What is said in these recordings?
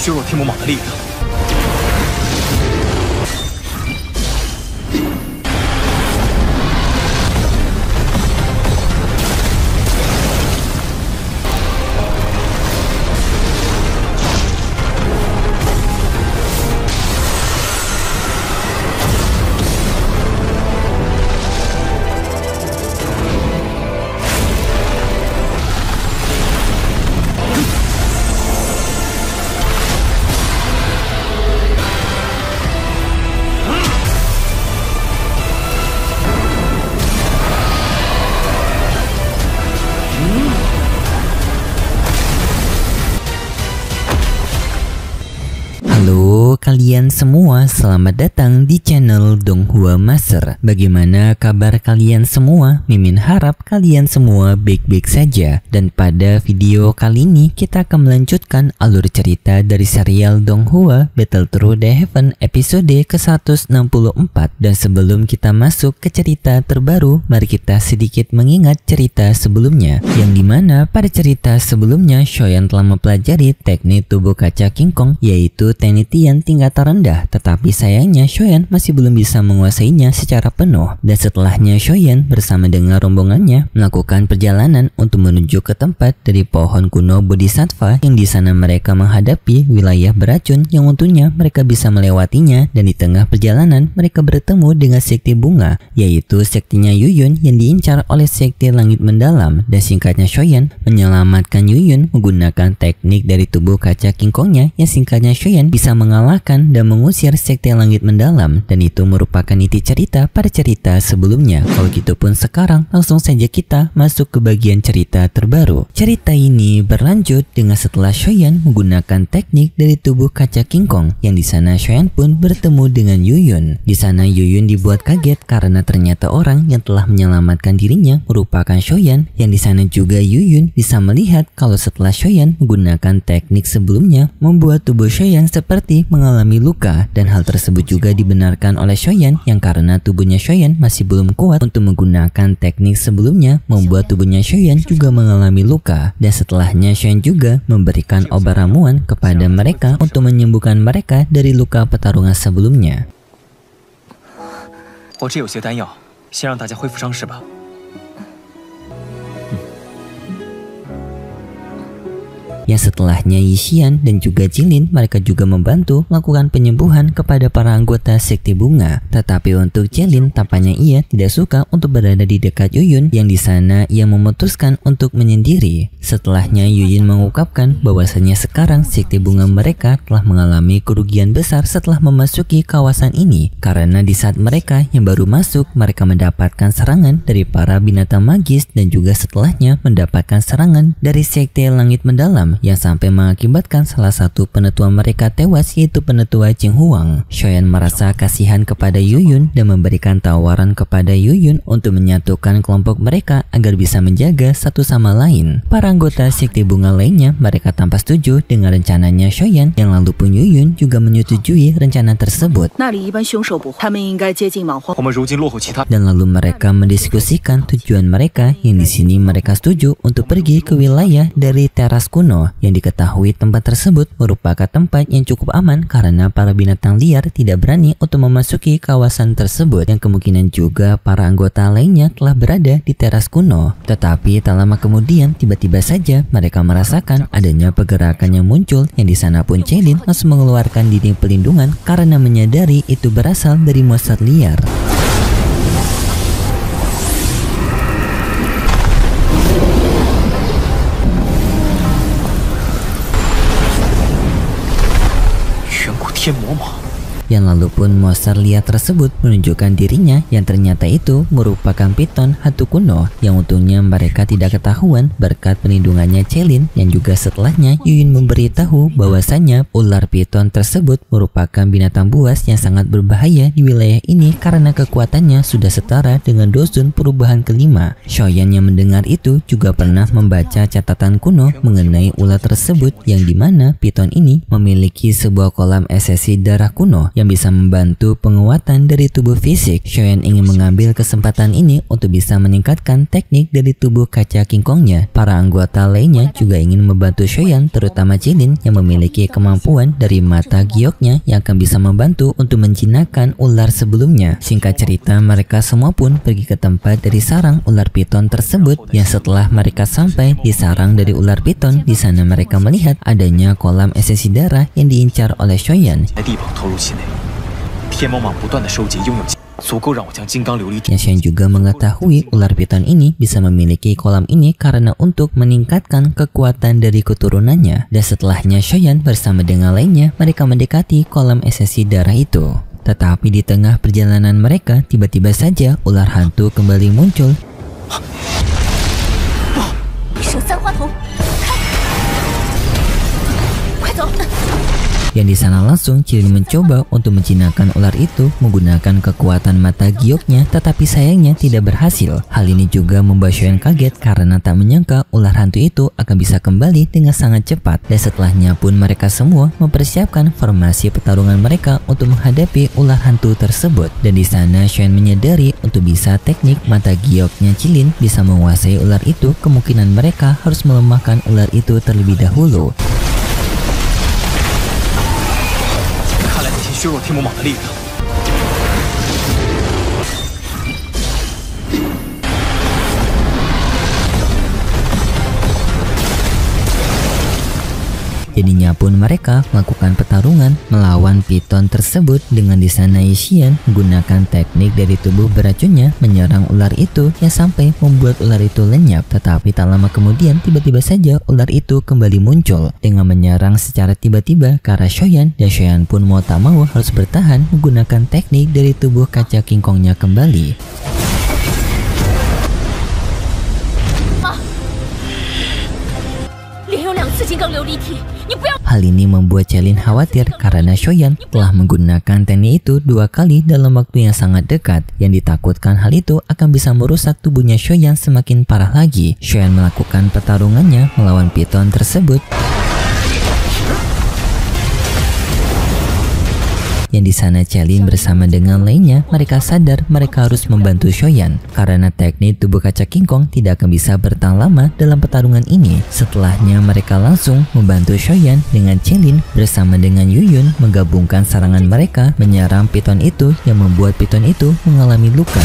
削弱天魔蟒的力量。 Halo kalian semua, selamat datang di channel Donghua Master. Bagaimana kabar kalian semua? Mimin harap kalian semua baik-baik saja. Dan pada video kali ini kita akan melanjutkan alur cerita dari serial Donghua Battle Through the Heaven episode ke-164. Dan sebelum kita masuk ke cerita terbaru, mari kita sedikit mengingat cerita sebelumnya, yang dimana pada cerita sebelumnya Shoyan telah mempelajari teknik tubuh kaca King Kong, yaitu Tenitian tingkat terendah, tetapi sayangnya Shoyan masih belum bisa menguasainya secara penuh. Dan setelahnya Shoyan bersama dengan rombongannya melakukan perjalanan untuk menuju ke tempat dari pohon kuno Bodhisattva, yang di sana mereka menghadapi wilayah beracun yang untungnya mereka bisa melewatinya. Dan di tengah perjalanan mereka bertemu dengan sekte bunga, yaitu sektinya Yuyun yang diincar oleh sekte langit mendalam. Dan singkatnya Shoyan menyelamatkan Yuyun menggunakan teknik dari tubuh kaca King Kongnya, yang singkatnya Shoyan bisa mengalahkan dan mengusir sekte langit mendalam. Dan itu merupakan inti cerita pada cerita sebelumnya. Kalau gitu pun sekarang langsung saja kita masuk ke bagian cerita terbaru. Cerita ini berlanjut dengan setelah Shoyan menggunakan teknik dari tubuh kaca King Kong, yang di sana Shoyan pun bertemu dengan Yuyun. Di sana Yuyun dibuat kaget karena ternyata orang yang telah menyelamatkan dirinya merupakan Shoyan. Yang di sana juga Yuyun bisa melihat kalau setelah Shoyan menggunakan teknik sebelumnya membuat tubuh Shoyan seperti mengalami luka, dan hal tersebut juga dibenarkan oleh Shoyan, yang karena tubuhnya Shoyan masih belum kuat untuk menggunakan teknik sebelumnya membuat tubuhnya Shoyan juga mengalami luka. Dan setelahnya Shoyan juga memberikan obat ramuan kepada mereka untuk menyembuhkan mereka dari luka pertarungan sebelumnya. 我这有些丹药，先让大家恢复伤势吧。 Yang setelahnya Yishian dan juga Jilin mereka juga membantu melakukan penyembuhan kepada para anggota sekte bunga. Tetapi untuk Jilin tampaknya ia tidak suka untuk berada di dekat Yuyun, yang di sana ia memutuskan untuk menyendiri. Setelahnya Yuyun mengungkapkan bahwasanya sekarang sekte bunga mereka telah mengalami kerugian besar setelah memasuki kawasan ini, karena di saat mereka yang baru masuk mereka mendapatkan serangan dari para binatang magis, dan juga setelahnya mendapatkan serangan dari sekte langit mendalam yang sampai mengakibatkan salah satu penetua mereka tewas, yaitu penetua Jing Huang. Shoyan merasa kasihan kepada Yuyun dan memberikan tawaran kepada Yuyun untuk menyatukan kelompok mereka agar bisa menjaga satu sama lain. Para anggota sekte bunga lainnya mereka tanpa setuju dengan rencananya Shoyan, yang lalu pun Yuyun juga menyetujui rencana tersebut. Dan lalu mereka mendiskusikan tujuan mereka, yang di sini mereka setuju untuk pergi ke wilayah dari teras kuno, yang diketahui tempat tersebut merupakan tempat yang cukup aman karena para binatang liar tidak berani untuk memasuki kawasan tersebut, yang kemungkinan juga para anggota lainnya telah berada di teras kuno. Tetapi tak lama kemudian tiba-tiba saja mereka merasakan adanya pergerakan yang muncul, yang di sana pun Jilin langsung mengeluarkan dinding pelindungan karena menyadari itu berasal dari monster liar. Yang lalu pun monster liar tersebut menunjukkan dirinya, yang ternyata itu merupakan piton hantu kuno, yang untungnya mereka tidak ketahuan berkat perlindungannya Jilin. Yang juga setelahnya Yuyun memberitahu bahwasanya ular piton tersebut merupakan binatang buas yang sangat berbahaya di wilayah ini karena kekuatannya sudah setara dengan Dozun perubahan kelima. Shoyan yang mendengar itu juga pernah membaca catatan kuno mengenai ular tersebut, yang dimana piton ini memiliki sebuah kolam esensi darah kuno yang bisa membantu penguatan dari tubuh fisik. Shoyan ingin mengambil kesempatan ini untuk bisa meningkatkan teknik dari tubuh kaca King Kongnya. Para anggota lainnya juga ingin membantu Shoyan, terutama Jilin yang memiliki kemampuan dari mata gioknya yang akan bisa membantu untuk menjinakkan ular sebelumnya. Singkat cerita, mereka semua pun pergi ke tempat dari sarang ular piton tersebut. Yang setelah mereka sampai di sarang dari ular piton, di sana mereka melihat adanya kolam esensi darah yang diincar oleh Shoyan. Yang Shoyan juga mengetahui ular piton ini bisa memiliki kolam ini karena untuk meningkatkan kekuatan dari keturunannya. Dan setelahnya Shoyan bersama dengan lainnya mereka mendekati kolam esensi darah itu. Tetapi di tengah perjalanan mereka, tiba-tiba saja ular hantu kembali muncul. Yang di sana langsung Jilin mencoba untuk menjinakkan ular itu menggunakan kekuatan mata gioknya, tetapi sayangnya tidak berhasil. Hal ini juga membuat Shoyan kaget karena tak menyangka ular hantu itu akan bisa kembali dengan sangat cepat. Dan setelahnya pun mereka semua mempersiapkan formasi pertarungan mereka untuk menghadapi ular hantu tersebut. Dan di sana Shoyan menyadari untuk bisa teknik mata gioknya Jilin bisa menguasai ular itu, kemungkinan mereka harus melemahkan ular itu terlebih dahulu. Jadinya pun mereka melakukan pertarungan melawan piton tersebut dengan di sana Yixian menggunakan teknik dari tubuh beracunnya menyerang ular itu yang sampai membuat ular itu lenyap. Tetapi tak lama kemudian tiba-tiba saja ular itu kembali muncul dengan menyerang secara tiba-tiba ke arah Shoyan, dan Shoyan pun mau tak mau harus bertahan menggunakan teknik dari tubuh kaca King Kongnya kembali. Hal ini membuat Jilin khawatir karena Shoyan telah menggunakan teknik itu 2 kali dalam waktu yang sangat dekat. Yang ditakutkan hal itu akan bisa merusak tubuhnya Shoyan semakin parah lagi. Shoyan melakukan pertarungannya melawan piton tersebut. Yang di sana Jilin bersama dengan lainnya mereka sadar mereka harus membantu Shoyan karena teknik tubuh kaca King Kong tidak akan bisa bertahan lama dalam pertarungan ini. Setelahnya mereka langsung membantu Shoyan dengan Jilin bersama dengan Yuyun menggabungkan serangan mereka menyerang piton itu yang membuat piton itu mengalami luka.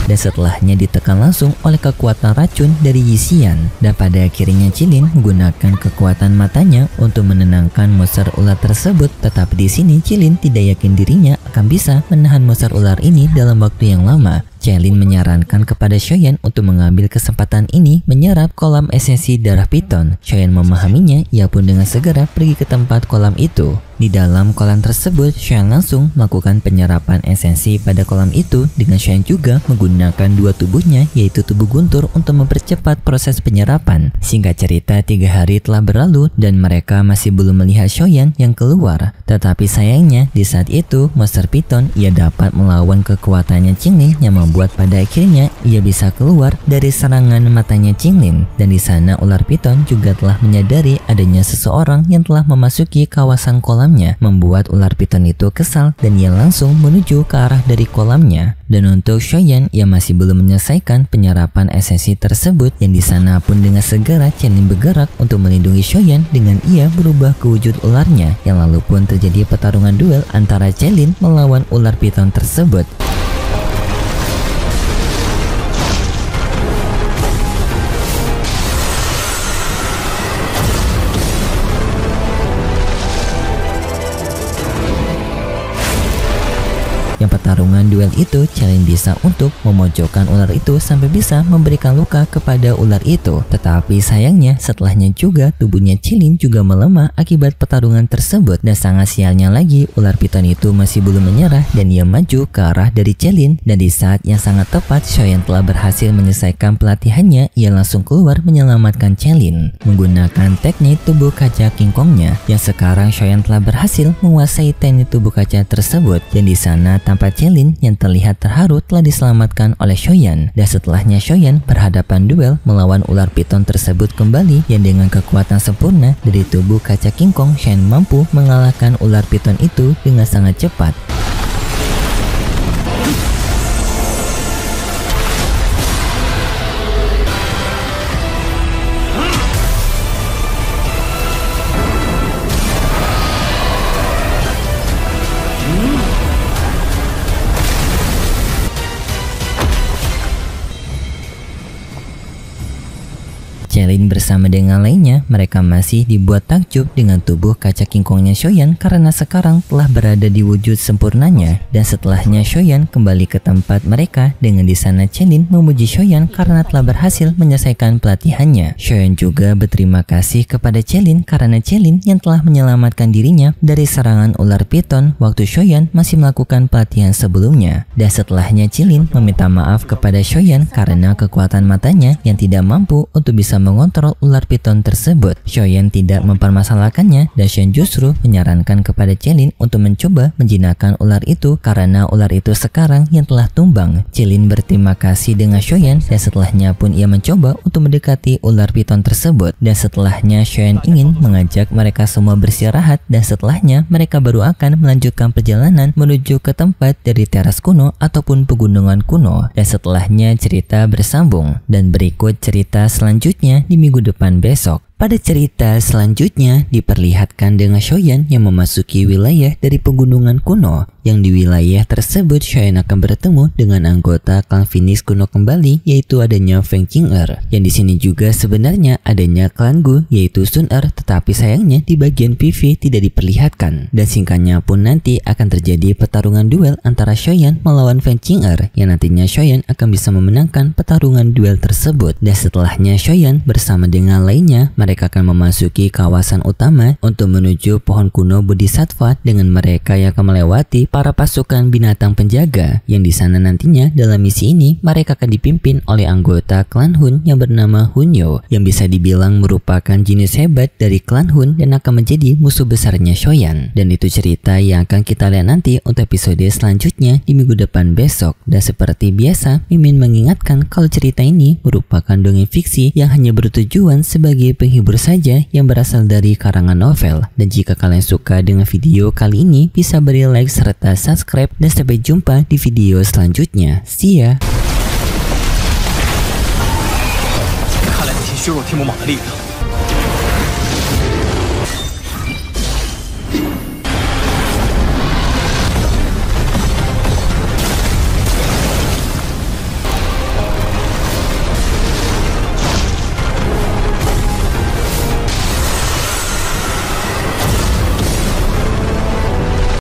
Dan setelahnya ditekan langsung oleh kekuatan racun dari Yixian. Dan pada akhirnya Jilin menggunakan kekuatan matanya untuk menenangkan monster ular tersebut. Tetapi di sini Jilin tidak yakin dirinya akan bisa menahan monster ular ini dalam waktu yang lama. Jilin menyarankan kepada Shoyan untuk mengambil kesempatan ini menyerap kolam esensi darah piton. Shoyan memahaminya, ia pun dengan segera pergi ke tempat kolam itu. Di dalam kolam tersebut, Shoyan langsung melakukan penyerapan esensi pada kolam itu dengan Shoyan juga menggunakan 2 tubuhnya, yaitu tubuh guntur untuk mempercepat proses penyerapan. Singkat cerita, 3 hari telah berlalu dan mereka masih belum melihat Shoyan yang keluar. Tetapi sayangnya di saat itu monster piton ia dapat melawan kekuatannya Jilin yang membuat pada akhirnya ia bisa keluar dari serangan matanya Jilin. Dan di sana ular piton juga telah menyadari adanya seseorang yang telah memasuki kawasan kolamnya, membuat ular piton itu kesal dan ia langsung menuju ke arah dari kolamnya. Dan untuk Shoyan, ia masih belum menyelesaikan penyerapan esensi tersebut. Yang di sana pun dengan segera Jilin bergerak untuk melindungi Shoyan dengan ia berubah ke wujud ularnya. Yang lalu pun terjadi pertarungan duel antara Jilin melawan ular piton tersebut. Yang pertarungan duel itu Jilin bisa untuk memojokkan ular itu sampai bisa memberikan luka kepada ular itu. Tetapi sayangnya setelahnya juga tubuhnya Jilin juga melemah akibat pertarungan tersebut. Dan sangat sialnya lagi ular piton itu masih belum menyerah dan ia maju ke arah dari Jilin. Dan di saat yang sangat tepat Shoyan telah berhasil menyelesaikan pelatihannya, ia langsung keluar menyelamatkan Jilin menggunakan teknik tubuh kaca King Kongnya. Yang sekarang Shoyan telah berhasil menguasai teknik tubuh kaca tersebut. Dan di sana tanpa Chelin yang terlihat terharu telah diselamatkan oleh Shoyan. Dan setelahnya Shoyan berhadapan duel melawan ular piton tersebut kembali yang dengan kekuatan sempurna dari tubuh kaca King Kong, Shoyan mampu mengalahkan ular piton itu dengan sangat cepat. Chelin bersama dengan lainnya, mereka masih dibuat takjub dengan tubuh kaca King Kongnya Shoyan karena sekarang telah berada di wujud sempurnanya. Dan setelahnya Shoyan kembali ke tempat mereka, dengan di sana Chelin memuji Shoyan karena telah berhasil menyelesaikan pelatihannya. Shoyan juga berterima kasih kepada Chelin karena Chelin yang telah menyelamatkan dirinya dari serangan ular piton waktu Shoyan masih melakukan pelatihan sebelumnya. Dan setelahnya Chelin meminta maaf kepada Shoyan karena kekuatan matanya yang tidak mampu untuk bisa mengontrol ular piton tersebut. Shoyan tidak mempermasalahkannya dan Shoyan justru menyarankan kepada Chelin untuk mencoba menjinakkan ular itu karena ular itu sekarang yang telah tumbang. Chelin berterima kasih dengan Shoyan dan setelahnya pun ia mencoba untuk mendekati ular piton tersebut. Dan setelahnya Shoyan ingin mengajak mereka semua beristirahat dan setelahnya mereka baru akan melanjutkan perjalanan menuju ke tempat dari teras kuno ataupun pegunungan kuno. Dan setelahnya cerita bersambung dan berikut cerita selanjutnya di minggu depan besok. Pada cerita selanjutnya diperlihatkan dengan Shoyan yang memasuki wilayah dari pegunungan kuno. Yang di wilayah tersebut Shoyan akan bertemu dengan anggota klan Phoenix kuno kembali, yaitu adanya Feng Qing'er. Yang di sini juga sebenarnya adanya klan Gu yaitu Sun Er, tetapi sayangnya di bagian PV tidak diperlihatkan. Dan singkatnya pun nanti akan terjadi pertarungan duel antara Shoyan melawan Feng Qing'er yang nantinya Shoyan akan bisa memenangkan pertarungan duel tersebut. Dan setelahnya Shoyan bersama dengan lainnya mereka akan memasuki kawasan utama untuk menuju pohon kuno Bodhisattva dengan mereka yang akan melewati para pasukan binatang penjaga. Yang di sana nantinya dalam misi ini mereka akan dipimpin oleh anggota klan Hun yang bernama Hunyo yang bisa dibilang merupakan jenius hebat dari klan Hun dan akan menjadi musuh besarnya Shoyan. Dan itu cerita yang akan kita lihat nanti untuk episode selanjutnya di minggu depan besok. Dan seperti biasa Mimin mengingatkan kalau cerita ini merupakan dongeng fiksi yang hanya bertujuan sebagai penghibur saja yang berasal dari karangan novel. Dan jika kalian suka dengan video kali ini bisa beri like serta subscribe dan sampai jumpa di video selanjutnya. See ya. 看来那些削弱天魔蟒的力量